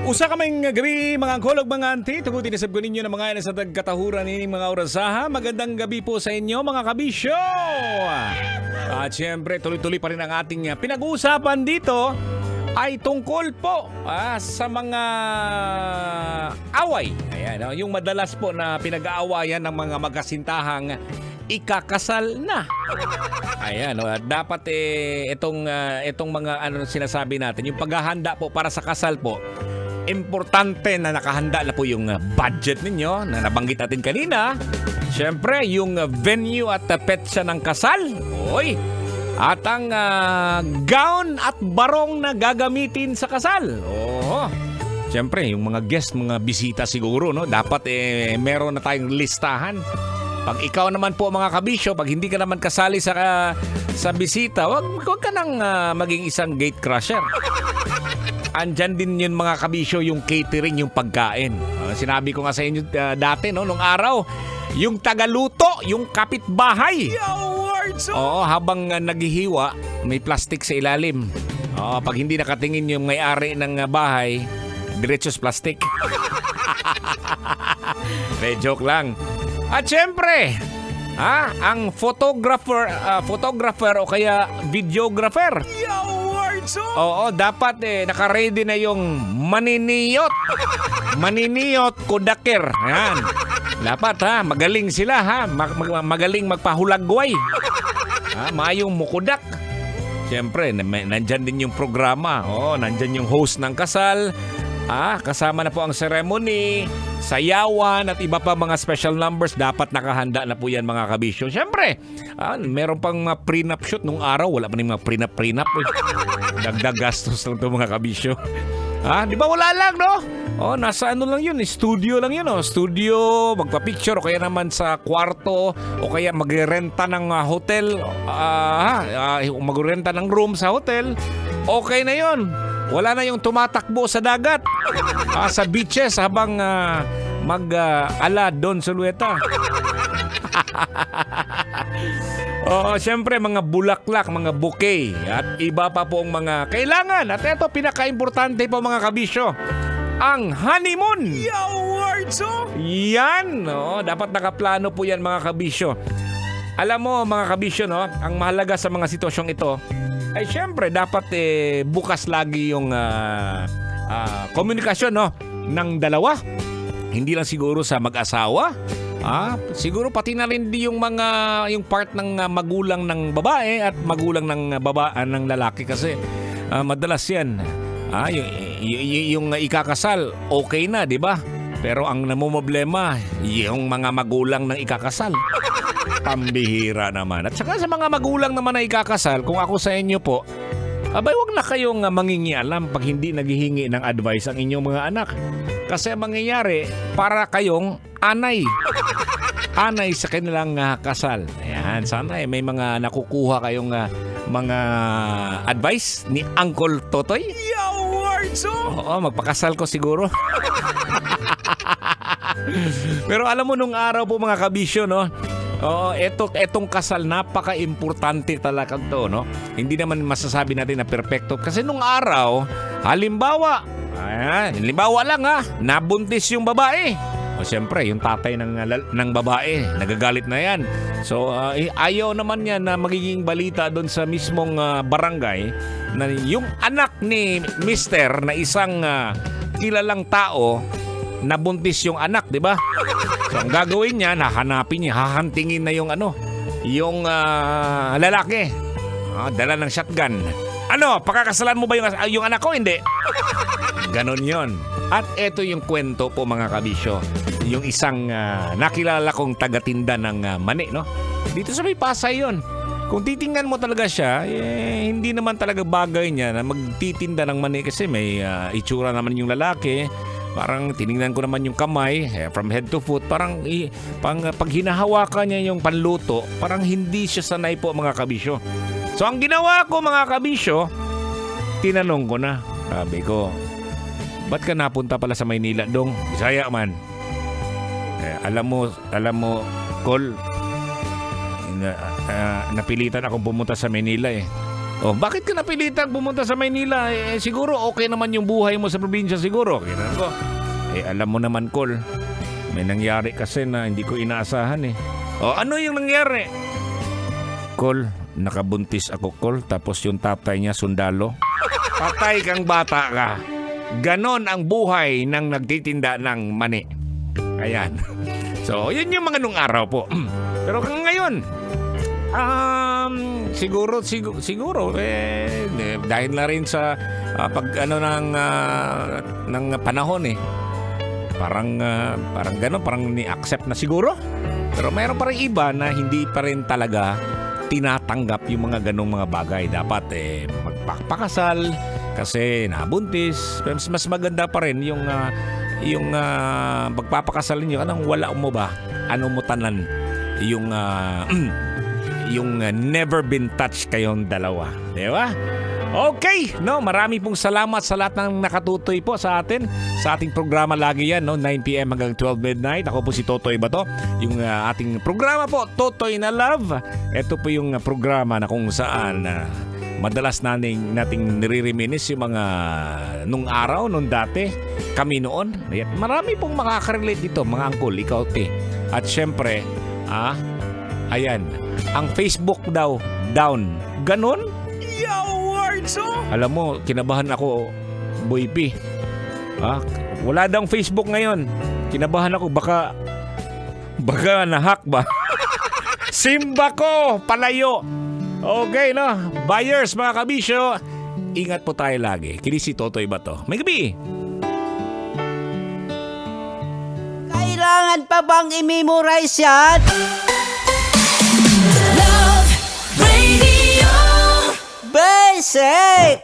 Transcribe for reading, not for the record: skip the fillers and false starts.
Usa kaming gabi mga kolog mga auntie. Tugutin isab ko ninyo na mga sa tagkatahuran ni mga orasaha. Magandang gabi po sa inyo mga kabisyo. At syempre tuloy-tuloy pa rin ang ating pinag-uusapan dito ay tungkol po sa mga away. Ayan, yung madalas po na pinag-aawayan ng mga magkasintahang ikakasal na. Ayan, dapat itong mga sinasabi natin, yung paghahanda po para sa kasal po. Importante na nakahanda na po yung budget ninyo na nabanggit natin kanina. Siyempre, yung venue at petsa ng kasal. Oy! At ang gown at barong na gagamitin sa kasal. Oo. Siyempre, yung mga guest, mga bisita siguro, no? Dapat meron na tayong listahan. Pag ikaw naman po mga kabisyo, pag hindi ka naman kasali sa bisita, wag ka nang maging isang gate crusher. Andyan din yun mga kabisyo, yung catering, yung pagkain. Sinabi ko nga sa inyo dati, no, nung araw, yung tagaluto, yung kapitbahay. Oo, habang naghihiwa, may plastic sa ilalim. Oo, pag hindi nakatingin yung may-ari ng bahay, diretsos plastic. Joke lang. At syempre, ang photographer o kaya videographer. Oo, dapat naka-ready na yung maniniyot. Maniniyot kudakir. Ayan. Dapat magaling sila magaling magpahulagway. Maayong mukudak. Siyempre, nandyan din yung programa. Nandyan yung host ng kasal. Kasama na po ang ceremony, sayawan at iba pa mga special numbers. Dapat nakahanda na po yan mga kabisyo. Siyempre, meron pang mga prenup shoot nung araw. Wala pa rin mga prenup. Dagdag gastos lang ito mga kabisyo. Di ba wala lang, no? Nasa lang yun, studio lang yun, studio, magpa-picture, o kaya naman sa kwarto, o kaya magrenta ng hotel, magrenta ng room sa hotel, okay na yun. Wala na yung tumatakbo sa dagat, sa beaches habang mag-ala Don Sulueta. Siyempre mga bulaklak, mga bouquet at iba pa pong mga kailangan. At ito pinaka-importante po mga kabisyo, ang honeymoon. Yan, dapat nakaplano po yan mga kabisyo. Alam mo mga kabisyo, ang mahalaga sa mga sitwasyong ito ay siyempre dapat bukas lagi yung komunikasyon ng dalawa. Hindi lang siguro sa mag-asawa. Siguro pati na rin yung part ng magulang ng babae at magulang ng ng lalaki kasi madalas yan. Yung ikakasal okay na, di ba? Pero ang namumblema yung mga magulang ng ikakasal. Pambihira naman. At saka sa mga magulang naman na ikakasal, kung ako sa inyo po, wag na kayong mangingialam pag hindi naghihingi ng advice ang inyong mga anak. Kasi mangyayari, para kayong anay sa kanilang kasal. Ayan, sana may mga nakukuha kayong mga advice ni Uncle Totoy. Oo, magpakasal ko siguro. Pero alam mo nung araw po mga kabisyo, etong kasal napaka-importante talaga to, Hindi naman masasabi natin na perfecto kasi nung araw, halimbawa lang nabuntis yung babae. Siyempre, yung tatay ng babae, nagagalit na yan. So, ayaw naman yan na magiging balita doon sa mismong barangay na yung anak ni Mister na isang kilalang tao nabuntis yung anak, di ba? So, ang gagawin niya, hahantingin na yung lalaki. Dala ng shotgun. Pakakasalan mo ba yung anak ko? Hindi. Ganon yon. At eto yung kwento po mga kabisyo. Yung isang nakilala kong tagatinda ng mani, Dito sa may Pasay yon. Kung titingnan mo talaga siya, hindi naman talaga bagay niya na magtitinda ng mani kasi may itsura naman yung lalaki. Parang tiningnan ko naman yung kamay, from head to foot, parang pag hinahawakan niya yung panluto, parang hindi siya sanay po mga kabisyo. So ang ginawa ko mga kabisyo, tinanong ko na, sabi ko, ba't ka napunta pala sa Maynila, Dong? Bisaya man. Alam mo, Col, napilitan akong pumunta sa Maynila Oh, bakit ka napilitang pumunta sa Maynila? Siguro okay naman yung buhay mo sa probinsya siguro. Ganun ko. Alam mo naman, Col. May nangyari kasi na hindi ko inaasahan eh. Ano yung nangyari? Col, nakabuntis ako, Col. Tapos yung tatay niya sundalo. Patay kang bata ka. Ganon ang buhay ng nagtitinda ng mani. Ayan. So, yun yung mga nung araw po. Pero ngayon, siguro dahil na rin sa ng panahon eh. Parang gano'n, parang ni-accept na siguro. Pero mayroon pa rin iba na hindi pa rin talaga tinatanggap yung mga ganong mga bagay. Dapat magpakasal kasi nabuntis. Mas maganda pa rin yung magpapakasal niyo. Anong wala mo ba? Ano mo tanan? Yung never been touched kayong dalawa. Di ba? Okay, no, marami pong salamat sa lahat ng nakatutoy po sa atin. Sa ating programa lagi yan, no, 9 p.m. hanggang 12 midnight. Ako po si Totoy Bato. Yung ating programa po, Totoy na Love. Ito po yung programa na kung saan madalas nating nire-reminis yung mga nung araw, nung dati, kami noon. Marami pong makaka-relate dito, mga angkol, ikaw te. At syempre, ayan, ang Facebook daw, down. Ganon? Alam mo, kinabahan ako, Boy P. Wala daw Facebook ngayon. Kinabahan ako, baka na-hack ba? Simba ko, palayo. Okay, no? Buyers, mga kabisyo, ingat po tayo lagi. Kini si Totoy Bato. May gabi. Kailangan pa bang i-memorize yan? Love Radio. Basic!